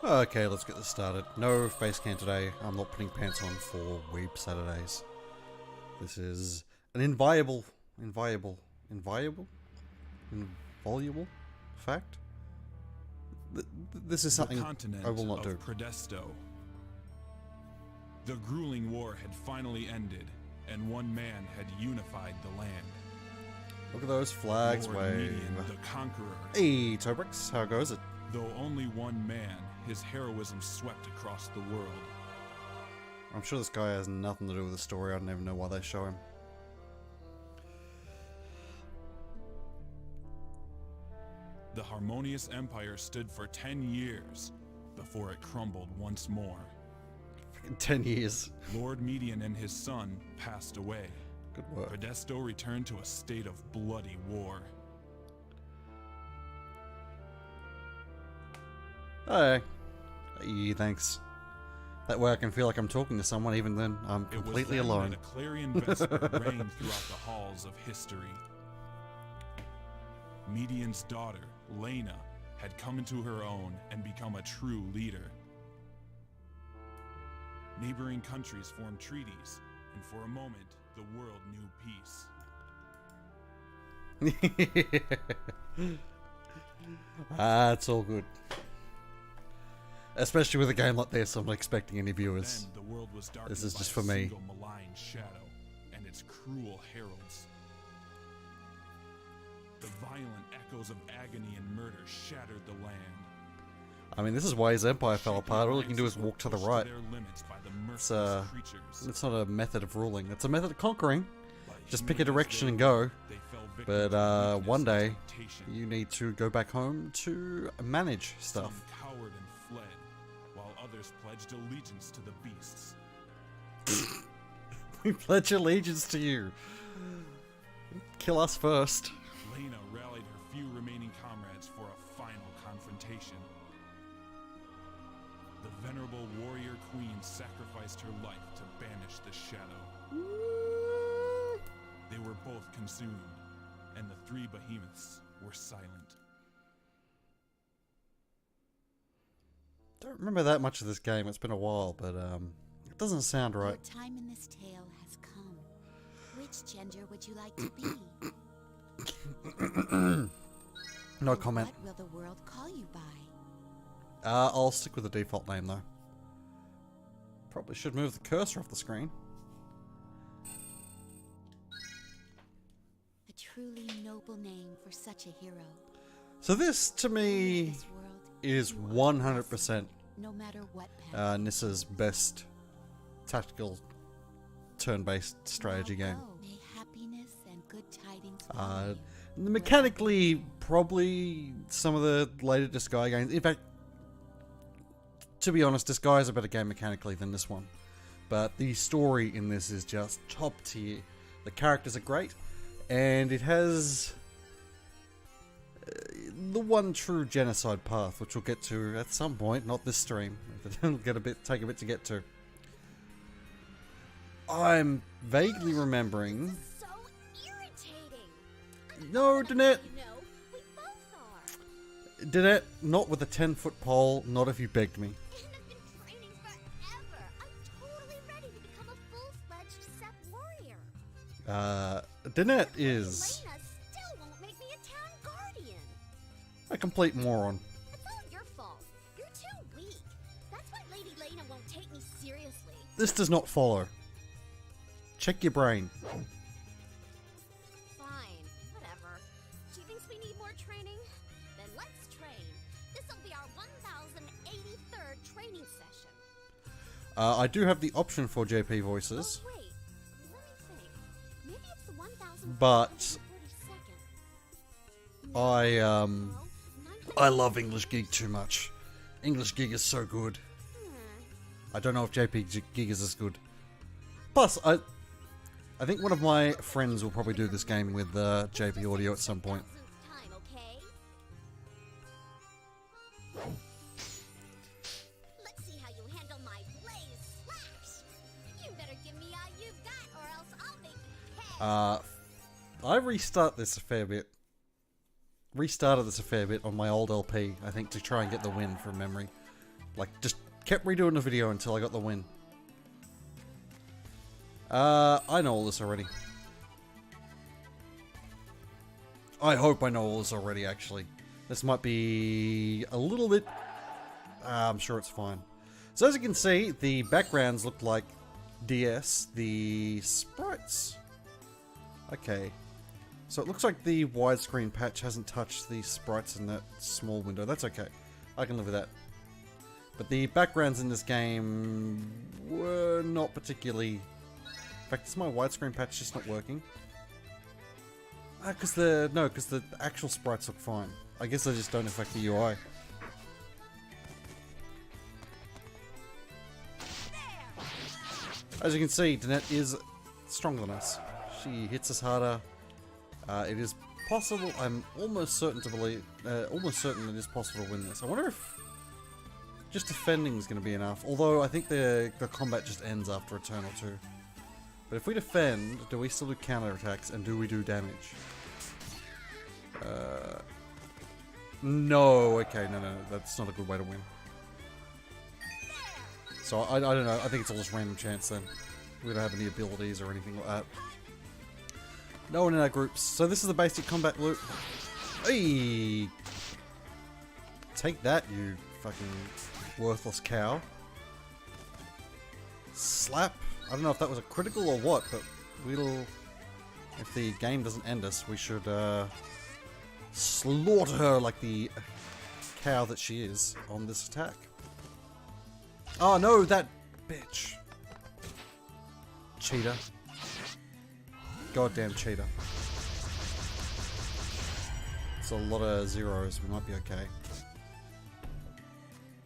Okay, let's get this started. No face cam today. I'm not putting pants on for Weeb Saturdays. This is an inviolable fact. This is something I will not do. Predesto. The grueling war had finally ended, and one man had unified the land. Look at those flags wave. Median, the conqueror. Hey, Tobrix, how goes it? Though only one man, his heroism swept across the world. I'm sure this guy has nothing to do with the story. I don't even know why they show him. The harmonious empire stood for 10 years before it crumbled once more. 10 years. Lord Median and his son passed away. Good work. Predesto returned to a state of bloody war. Hey, thanks. That way I can feel like I'm talking to someone even then I'm completely alone. It was then that a clarion vesper rang throughout the halls of history. Median's daughter, Lena, had come into her own and become a true leader. Neighboring countries formed treaties, and for a moment, the world knew peace. It's all good. Especially with a game like this, I'm not expecting any viewers. Then the world was This is darkened just by for a me. single malign shadow and its cruel heralds. The violent echoes of agony and murder shattered the land. I mean, this is why his empire fell apart. All you can do is walk to the right. It's not a method of ruling. It's a method of conquering. Just pick a direction and go. But one day, you need to go back home to manage stuff. Some cowered and fled, while others pledged allegiance to the beasts. We pledge allegiance to you. Kill us first. Lena rallied her few remaining comrades for a final confrontation. The venerable warrior queen sacrificed her life to banish the shadow. They were both consumed, and the three behemoths were silent. Don't remember that much of this game. It's been a while, but it doesn't sound right. Your time in this tale has come. Which gender would you like to be? No comment. What will the world call you by? I'll stick with the default name though. Probably should move the cursor off the screen. A truly noble name for such a hero. So this, to me, This world, is you are 100% no matter what path. Nissa's best tactical turn-based strategy game. May happiness and good tidings follow you. Mechanically, probably some of the later Disgaea games. In fact, to be honest, Disgaea is a better game mechanically than this one. But the story in this is just top tier. The characters are great, and it has the one true genocide path, which we'll get to at some point, not this stream. It'll take a bit to get to. I'm vaguely remembering. So irritating. No, Danette. You know, we both are. Danette, not with a 10-foot pole, not if you begged me. And I've been training forever. I'm totally ready to become a full-fledged Sep warrior. Danette is Lena still won't make me a town guardian. a complete moron. It's all your fault. You're too weak. That's why Lady Lena won't take me seriously. This does not follow. Check your brain. Fine, whatever. She thinks we need more training? Then let's train. This'll be our 1083rd training session. I do have the option for JP voices, Oh, wait. Let me think. Maybe it's the 1000. but I love English Gig too much. English Gig is so good. I don't know if JP Gig is as good. Plus, I think one of my friends will probably do this game with JP Audio at some point. Time, okay? Let's see how you handle my blaze slash. You better give me all you've got, or else I'll make you pay. I restarted this a fair bit on my old LP, I think, to try and get the win from memory. Like, just kept redoing the video until I got the win. I know all this already. I hope I know all this already, actually. This might be a little bit... I'm sure it's fine. So as you can see, the backgrounds look like DS. The sprites... Okay. So it looks like the widescreen patch hasn't touched the sprites in that small window. That's okay. I can live with that. But the backgrounds in this game were not particularly... In fact, is my widescreen patch just not working? Because the actual sprites look fine. I guess they just don't affect the UI. As you can see, Danette is stronger than us. She hits us harder. It is possible. I'm almost certain to believe. Almost certain it is possible to win this. I wonder if just defending is going to be enough. Although I think the combat just ends after a turn or two. But if we defend, do we still do counterattacks and do we do damage? No. Okay, no, that's not a good way to win. So I don't know. I think it's all just random chance then. We don't have any abilities or anything like that. No one in our groups. So this is the basic combat loop. Hey! Take that, you fucking worthless cow. Slap. I don't know if that was a critical or what, but we'll... If the game doesn't end us, we should slaughter her like the cow that she is on this attack. Oh no, that bitch. Cheater. Goddamn cheater. It's a lot of zeros. We might be okay.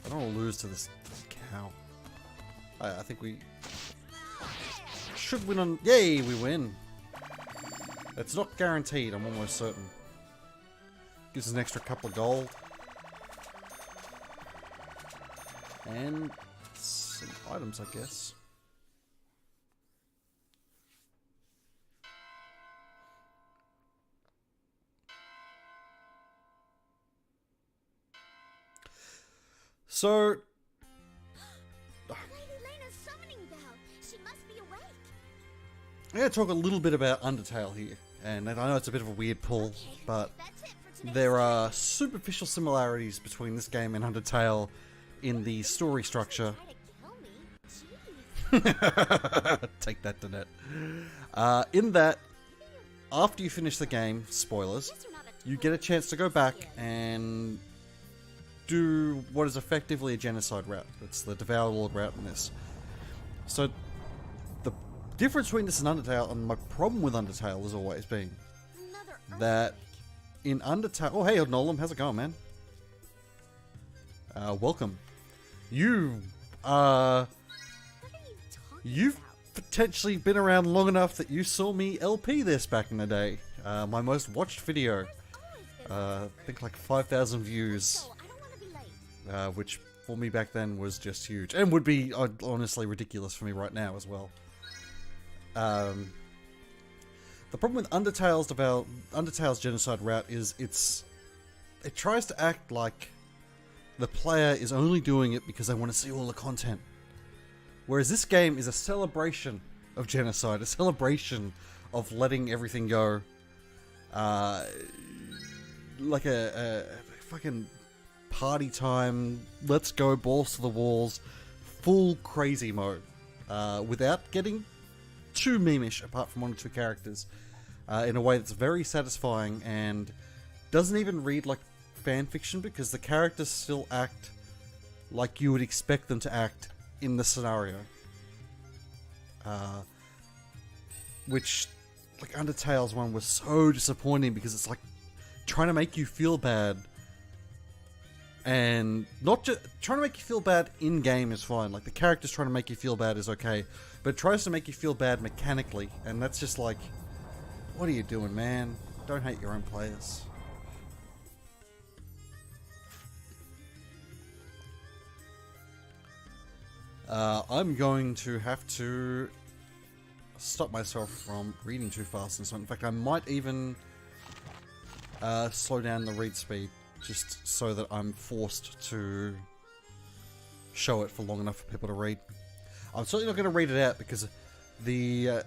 I don't want to lose to this cow. I think we should win on... Yay, we win. It's not guaranteed, I'm almost certain. Gives us an extra couple of gold. And some items, I guess. So, Lady Lena's summoning bell. She must be awake. I'm going to talk a little bit about Undertale here. And I know it's a bit of a weird pull, but there are superficial similarities between this game and Undertale in the story structure. Take that, Danette. In that, after you finish the game, spoilers, you get a chance to go back and do what is effectively a genocide route. It's the Devour Lord route in this. So, the difference between this and Undertale, and my problem with Undertale has always been that in Undertale... Oh, hey, Nolan, how's it going, man? Welcome. You've potentially been around long enough that you saw me LP this back in the day. My most watched video. I think like 5,000 views. Which for me back then was just huge. And would be honestly ridiculous for me right now as well. The problem with Undertale's genocide route is it tries to act like the player is only doing it because they want to see all the content. Whereas this game is a celebration of genocide, a celebration of letting everything go. Like a fucking party time, let's go balls to the walls, full crazy mode. Without getting too memeish apart from one or two characters. In a way that's very satisfying and doesn't even read like fan fiction because the characters still act like you would expect them to act in the scenario. Which, like, Undertale's one was so disappointing because it's like trying to make you feel bad. And not just trying to make you feel bad in game is fine. Like, the characters trying to make you feel bad is okay. But it tries to make you feel bad mechanically. And that's just like, what are you doing, man? Don't hate your own players. I'm going to have to stop myself from reading too fast and so on. In fact, I might even slow down the read speed just so that I'm forced to show it for long enough for people to read. I'm certainly not going to read it out because the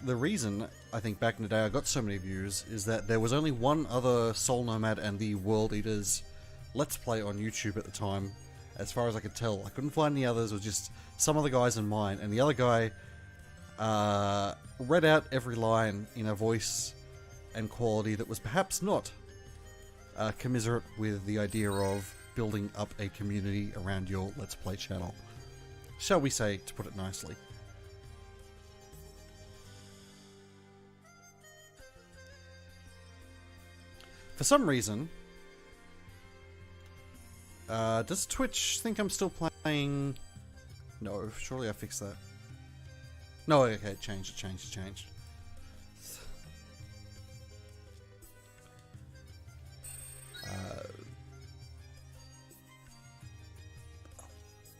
reason I think back in the day I got so many views is that there was only one other Soul Nomad and the World Eaters Let's Play on YouTube at the time. As far as I could tell, I couldn't find any others. It was just some of the guys and mine, and the other guy read out every line in a voice and quality that was perhaps not commiserate with the idea of building up a community around your Let's Play channel. Shall we say, to put it nicely. For some reason, does Twitch think I'm still playing? No, surely I fixed that. No, okay, it changed.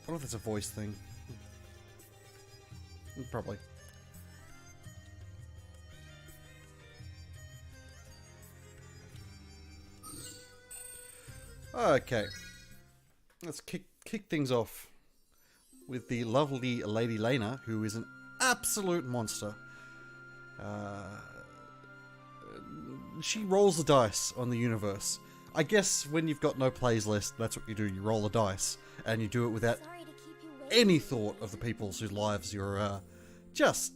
I wonder if it's a voice thing. Probably. Okay. Let's kick things off with the lovely Lady Lena, who is an absolute monster. She rolls the dice on the universe. I guess when you've got no plays list, that's what you do. You roll the dice, and you do it without any thought of the people whose lives you're just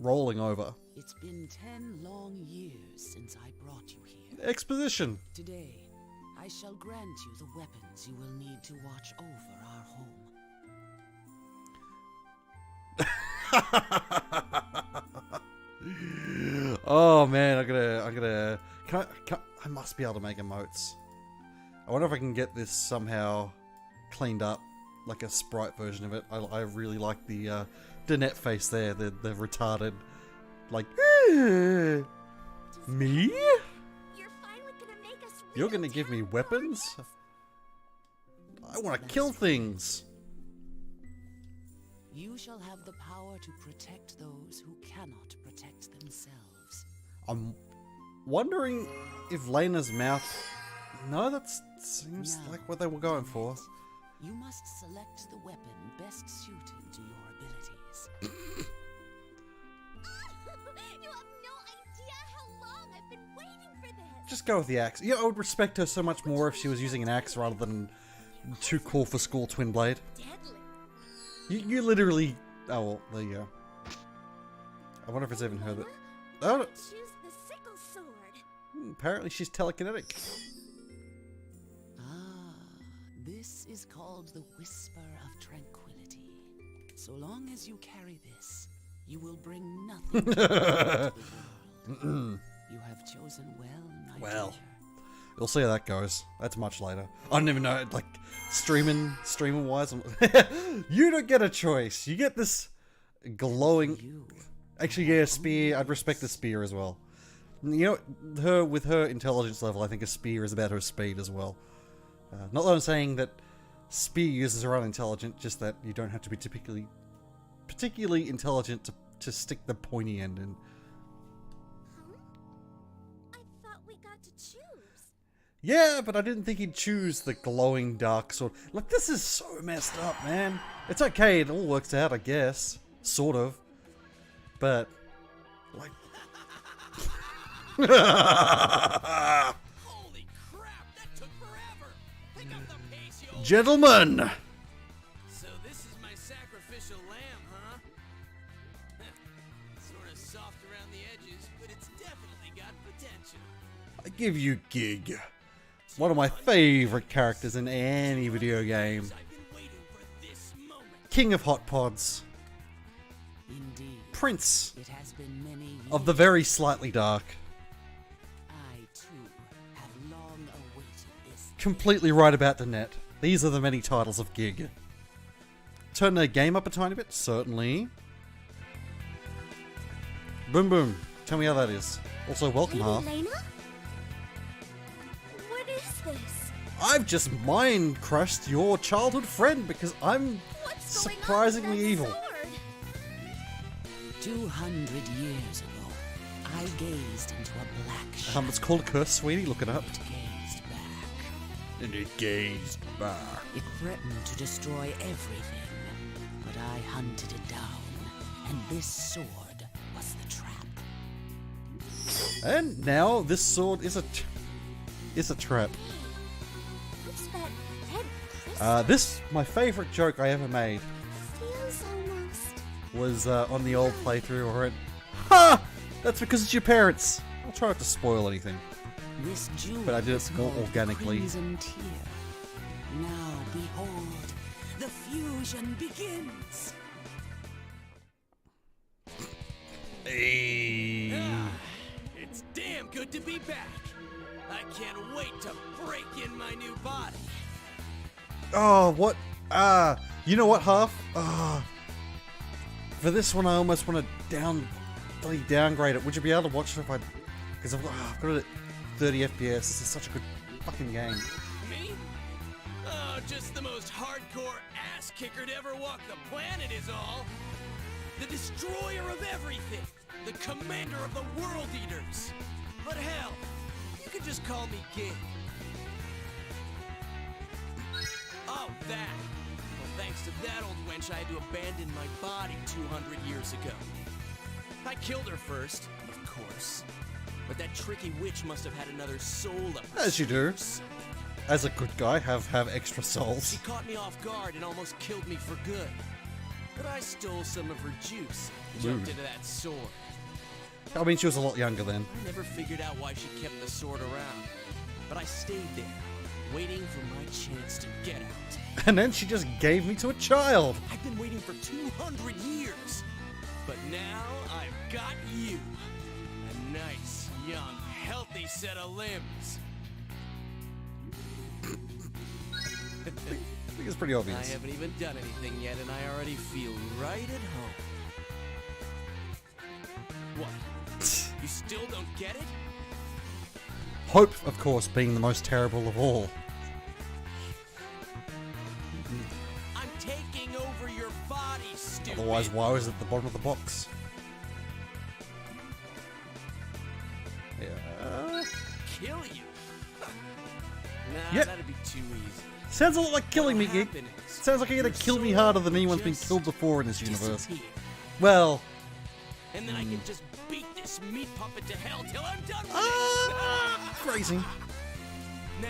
rolling over. It's been 10 long years since I brought you here. Exposition. Today, I shall grant you the weapons you will need to watch over our home. Oh man, I must be able to make emotes. I wonder if I can get this somehow cleaned up, like a sprite version of it. I really like the net face there, the retarded, like, me? You're gonna give me weapons? I want to kill things. You shall have the power to protect those who cannot protect themselves. I'm wondering if Lena's mouth... No, that seems like what they were going for. You must select the weapon best suited to your abilities. You have no idea how long I've been waiting for this. Just go with the axe. Yeah, I would respect her so much more if she was using an axe rather than too cool for school twin blade. Deadly. You literally... Oh, well, there you go. I wonder if it's even her that... Oh, Choose the sickle sword. apparently she's telekinetic. This is called the Whisper of Tranquility. So long as you carry this, you will bring nothing to the world. You have chosen well, my treasure. We'll see how that goes. That's much later. I don't even know, like, streaming wise. You don't get a choice. You get this glowing... Actually, yeah, spear. I'd respect the spear as well. You know, with her intelligence level, I think a spear is about her speed as well. Not that I'm saying that spear users are unintelligent, just that you don't have to be particularly intelligent to stick the pointy end in. I thought we got to choose. Yeah, but I didn't think he'd choose the glowing dark sword. Look, this is so messed up, man. It's okay, it all works out, I guess. Sort of. But, like... Holy crap, that took forever! Pick up the pace, yo! Gentlemen! So this is my sacrificial lamb, huh? Sort of soft around the edges, but it's definitely got potential. I give you Gig. One of my favorite characters in any video game. I've been waiting for this moment. King of Hot Pods. Indeed, Prince it has been many years. of the very slightly dark. I, too, have long awaited this. Completely right about the net. These are the many titles of Gig. Turn the game up a tiny bit? Certainly. Boom boom. Tell me how that is. Also, welcome, Lady Half. Lena? What is this? I've just mind crushed your childhood friend because I'm What's going surprisingly on with that evil. sword? 200 years ago, I gazed into a black shadow. It's called Curse, sweetie. Look it up. It gazed back. And it gazed back. It threatened to destroy everything, but I hunted it down, and this sword was the trap. And now this sword is a trap. What's that head crystal? This, my favorite joke I ever made, Feels almost. was on the old playthrough where it, ha! That's because it's your parents. I'll try not to spoil anything. This jewel But I did it is more called organically. Crimson Tear. Now behold, the fusion begins. Hey. It's damn good to be back. I can't wait to break in my new body. Oh, what? You know what, Half? For this one, I almost want to downgrade it. Would you be able to watch it if I? Because I've got it at 30 FPS. This is such a good fucking game. Me? Oh, just the most hardcore ass kicker to ever walk the planet is all. The destroyer of everything. The commander of the world eaters. But hell, you could just call me Gig. Oh, that. Well, thanks to that old wench, I had to abandon my body 200 years ago. I killed her first, of course. But that tricky witch must have had another soul up her As you do. sleeves. As a good guy, have extra souls. She caught me off guard and almost killed me for good. But I stole some of her juice, jumped Rude. into that sword. I mean, she was a lot younger then. I never figured out why she kept the sword around. But I stayed there, waiting for my chance to get out. And then she just gave me to a child. I've been waiting for 200 years. But now I've got you. A nice, young, healthy set of limbs. I think it's pretty I obvious. haven't even done anything yet, and I already feel right at home. What? You still don't get it? Hope, of course, being the most terrible of all. I'm taking over your body, stupid. Otherwise, why was it at the bottom of the box? Yeah. Kill you? Nah, Yep. that'd be too easy. Sounds a lot like killing me, What'll Gig. happen is Sounds like you're gonna your kill me soul harder than anyone's been just killed before in this universe. disappear. Well, And then I can just beat this meat puppet to hell till I'm done with crazy. it. Now,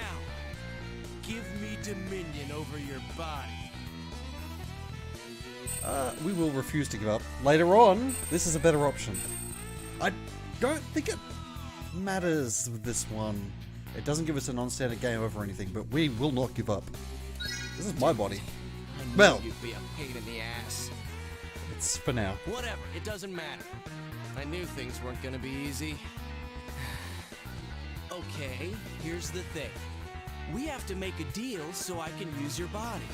give me dominion over your body. We will refuse to give up. Later on, this is a better option. I don't think it matters with this one. It doesn't give us a non-standard game over or anything, but we will not give up. This is my body. I knew Well. you'd be a pain in the ass. It's for now. Whatever, it doesn't matter. I knew things weren't gonna be easy. Okay, here's the thing. We have to make a deal so I can use your body.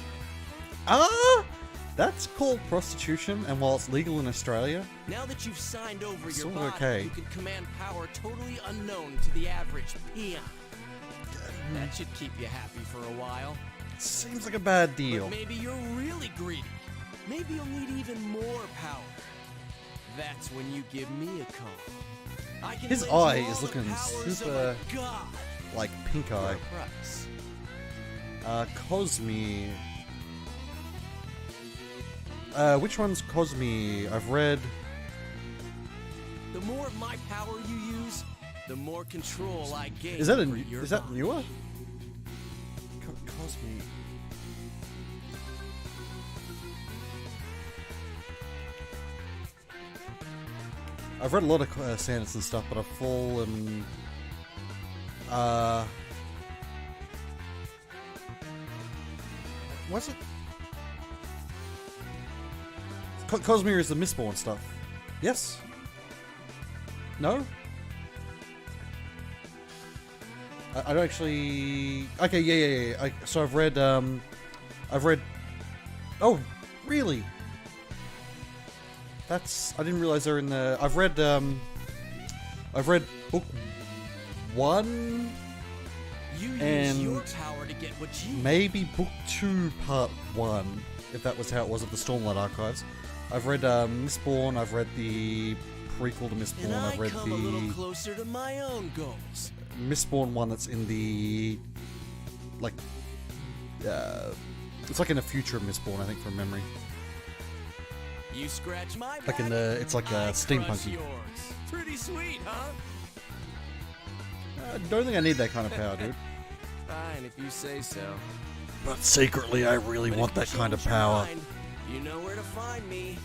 That's called prostitution, and while it's legal in Australia, Now that you've signed over your Sort of body, okay. you can command power totally unknown to the average peon. That should keep you happy for a while. seems like a bad deal. But maybe you're really greedy. Maybe you'll need even more power. That's when you give me a call. I can His lend you eye all is the looking powers of super- a god Like pink for eye. a price. Cosme. Which one's Cosme? I've read. The more of my power you use, the more control I gain. Is that over your is that body. newer? Cosme. I've read a lot of Sanderson stuff, but I've fallen. What's it? Cosme is the Mistborn stuff. Yes? No? I don't actually. Okay, yeah. So I've read. Oh, really? That's. I didn't realize they're in the. I've read book 1, You and use your power to get what you maybe book 2, part 1, if that was how it was at the Stormlight Archives. I've read Mistborn. I've read the prequel to Mistborn. and I I've read come a little the closer to my own goals. Mistborn one that's in the like it's like in the future of Mistborn, I think, from memory. You scratch my back, Like in the, it's like I steampunky. crush yours. Pretty sweet, huh? I don't think I need that kind of power, dude. Fine, if you say so. But secretly, I really But want if you that kind of change your power. mind, you know where to find me.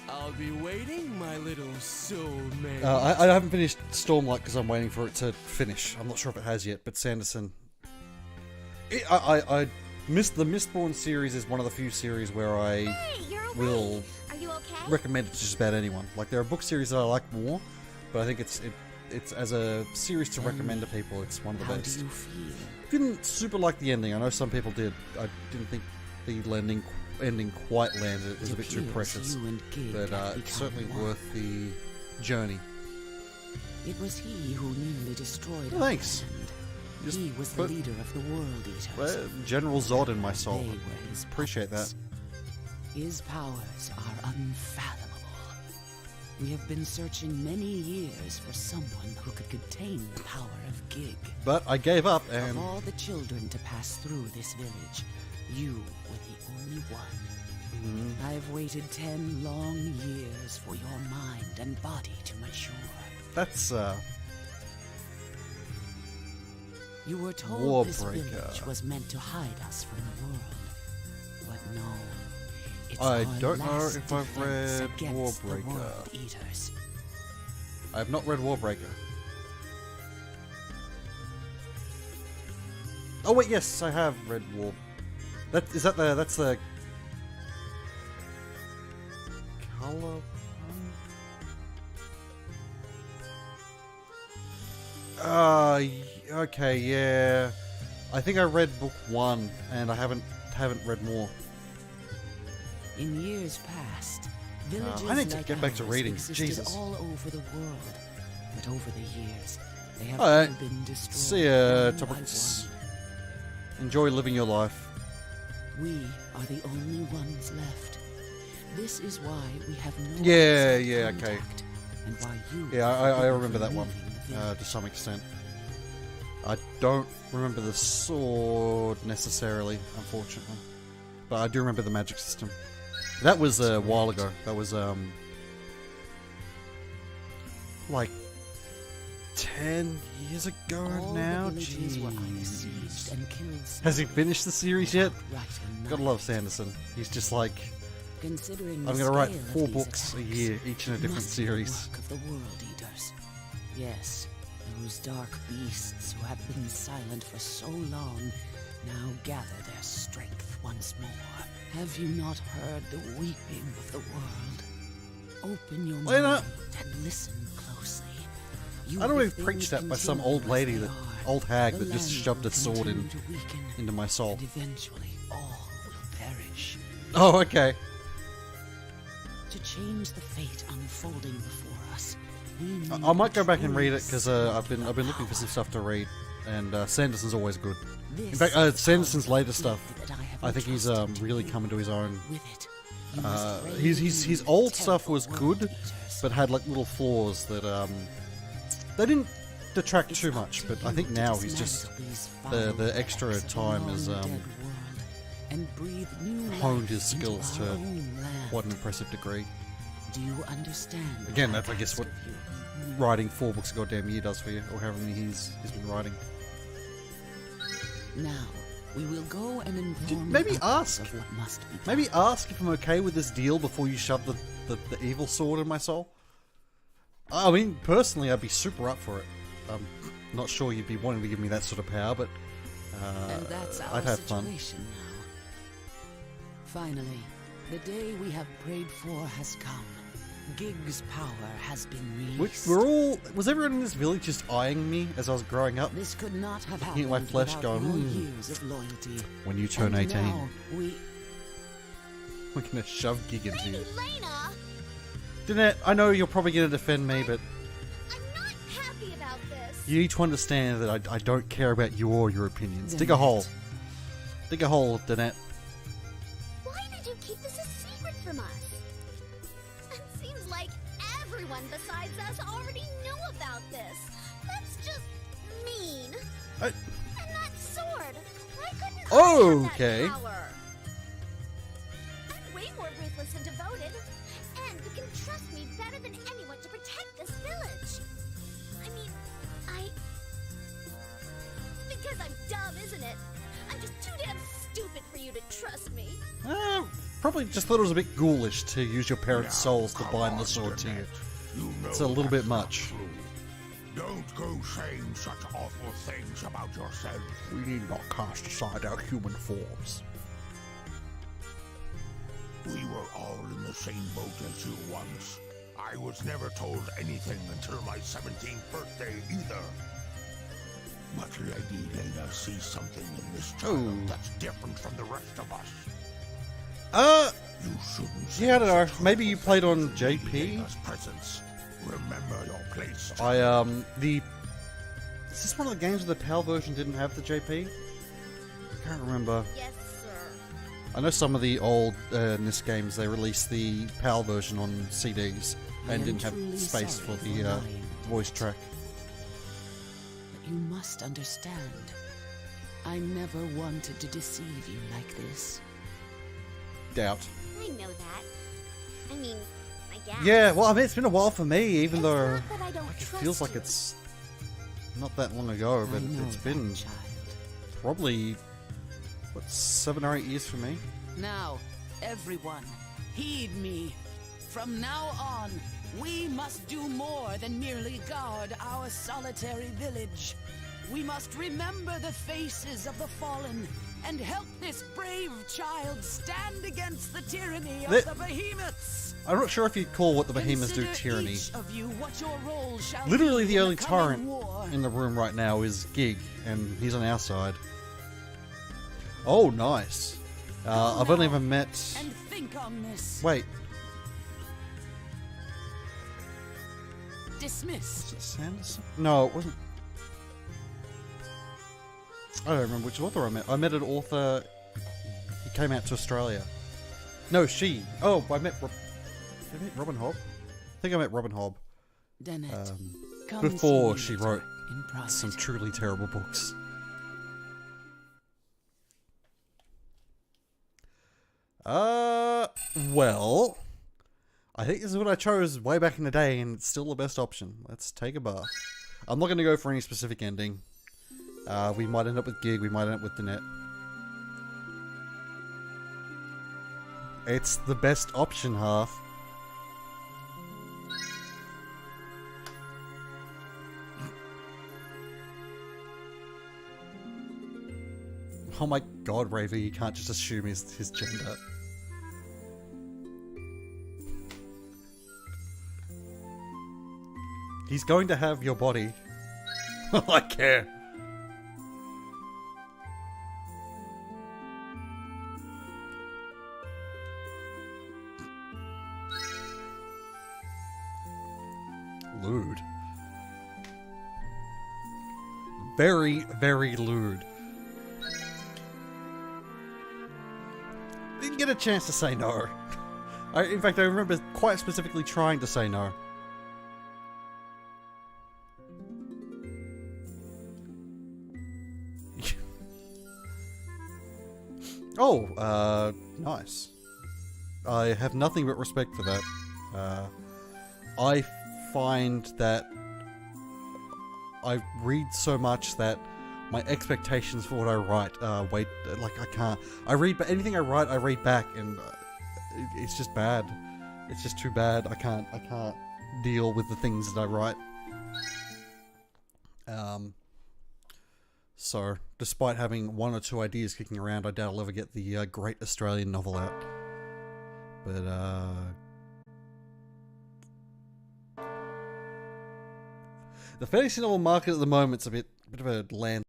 I'll be waiting, my little soulmate. I haven't finished Stormlight because I'm waiting for it to finish. I'm not sure if it has yet, but Sanderson. I missed the Mistborn series is one of the few series where I Hey, you're awake. will Are you okay? recommend it to just about anyone. Like there are book series that I like more, but I think it's as a series to recommend to people. It's one of the How best. do you feel? Didn't super like the ending. I know some people did. I didn't think the ending quite landed. It was a bit too appears precious, you and Gig but have it's become certainly one. worth the journey. It was he who nearly destroyed our Thanks. land. Just He was the put- leader of the World Eaters. Well, General Zod in my soul. They were his Appreciate that. puppets. His powers are unfathomable. We have been searching many years for someone who could contain the power of Gig. But I gave up, and Of all the children to pass through this village, you were the only one. I've waited 10 long years for your mind and body to mature. that's You were told this Warbreaker. village was meant to hide us from the world. But no. It's I our don't know last if I've defense read against the Warbreaker. World Eaters. I have not read Warbreaker. Oh wait, yes, I have read War. That's the color. Okay, yeah. I think I read book 1, and I haven't read more. In years past, villages I need to like get back to ours reading. existed Jesus. all over the world. But over the years, they have Alright. all been destroyed. See ya, one by Topics. one. Enjoy living your life. We are the only ones left. This is why we have no Yeah, outside yeah, okay. contact, and why you Yeah, have I been remember that one leaving the village. to some extent. I don't remember the sword necessarily, unfortunately, but I do remember the magic system. That was a while ago. That was like 10 years ago All now. the villages were either Jeez. sieged and killed. Has he finished the series yet? Right and Gotta not. love Sanderson. He's just like, Considering I'm the gonna write scale of 4 these books a attacks, year, each in a it different must be the series. work of the World Eaters. Yes, those dark beasts who have been silent for so long now gather their strength once more. Have you not heard the weeping of the world? Open your Well, you know- mind and listen closely. You I don't the want to be preached things at by some continue old as lady, they that are. old hag The that just land shoved will a sword continue to weaken, into my soul. and eventually all will perish. Oh, okay. To change the fate unfolding before us, we need I might go back and truly read it because I've been looking for some stuff to read, and Sanderson's always good. This In fact, is Sanderson's the later stuff, that I have I think he's entrusted to really you. coming to his own. With it, you must reign His in old the stuff was terrible good, World Eaters. but had like little flaws that they didn't detract It's too up much. to But I you think to now he's just dismantle these the foul extra relics of a time has long dead world and breathe new honed life his into skills our to own land. quite an impressive degree. Do you understand? Again, what that's I guess ask what of you? writing 4 books a goddamn year does for you, or however many he's been writing. Now we will go and inform maybe the others ask. of what must be done. Maybe ask if I'm okay with this deal before you shove the evil sword in my soul. I mean, personally, I'd be super up for it. I'm not sure you'd be wanting to give me that sort of power, but And that's our I'd have fun. situation now. Finally, the day we have prayed for has come. Gig's power has been Which released. was everyone in this village just eyeing me as I was growing up? This could not have Looking at happened my flesh without going, your "Hmm." years of loyalty. When you turn And 18, now we we're gonna shove Gig into you. Lena, Danette, I know you're probably gonna defend me, but I'm not happy about this. you need to understand that I don't care about your opinions. Dig a hole. Dig a hole, Danette. Why did you keep this a secret from us? It seems like everyone besides us already knew about this. That's just mean. I, And not sword. Why couldn't I have Okay. that power? I'm way more ruthless and devoted, and you can trust me better than anyone to protect this village. I mean, because I'm dumb, isn't it? I'm just too damn stupid for you to trust me. Probably just thought it was a bit ghoulish to use your parents' souls to bind the sword to you. It's a little bit much. Don't go saying such awful things about yourself. We need not cast aside our human forms. We were all in the same boat as you once. I was never told anything until my 17th birthday either. But Lady Leda sees something in this child that's different from the rest of us. You shouldn't say Yeah, I don't know. such Maybe you awful played on things in Lady JP? Leda's presence. Remember your place. Is this one of the games where the PAL version didn't have the JP? I can't remember. Yes, sir. I know some of the old NIS games, they released the PAL version on CDs and didn't have space for the voice track. But you must understand, I never wanted to deceive you like this. Doubt. I know that. I mean, I guess. Yeah, well, I mean, it's been a while for me, even It's though not that I don't it trust feels like you. it's not that long ago, but I know it's that, been child. probably, what, 7 or 8 years for me? Now, everyone, heed me. From now on, we must do more than merely guard our solitary village. We must remember the faces of the fallen and help this brave child stand against the tyranny of the behemoths. I'm not sure if you'd call what the behemoths do Consider tyranny. each of you what your role shall Literally be the in only coming tyrant war. in the room right now is Gig, and he's on our side. Oh, nice. I've only ever met... And think on this. Wait, Dismiss. was it Sanderson? No, it wasn't. I don't remember which author I met. I met an author... He came out to Australia. No, she. Oh, I met... Did I meet Robin Hobb? I think I met Robin Hobb. Dennett, come before see she me wrote in private. some truly terrible books. Well, I think this is what I chose way back in the day, and it's still the best option. Let's take a bath. I'm not going to go for any specific ending. We might end up with Gig, we might end up with Danette. It's the best option, half. Oh my god, Raver, you can't just assume his gender. He's going to have your body. I care. Lewd. Very, very lewd. Didn't get a chance to say no. In fact, I remember quite specifically trying to say no. Oh, nice. I have nothing but respect for that. I find that I read so much that my expectations for what I write, I can't. I read, but anything I write, I read back, and it's just bad. It's just too bad. I can't deal with the things that I write. So, despite having 1 or 2 ideas kicking around, I doubt I'll ever get the great Australian novel out. But, the fantasy novel market at the moment's a bit of a land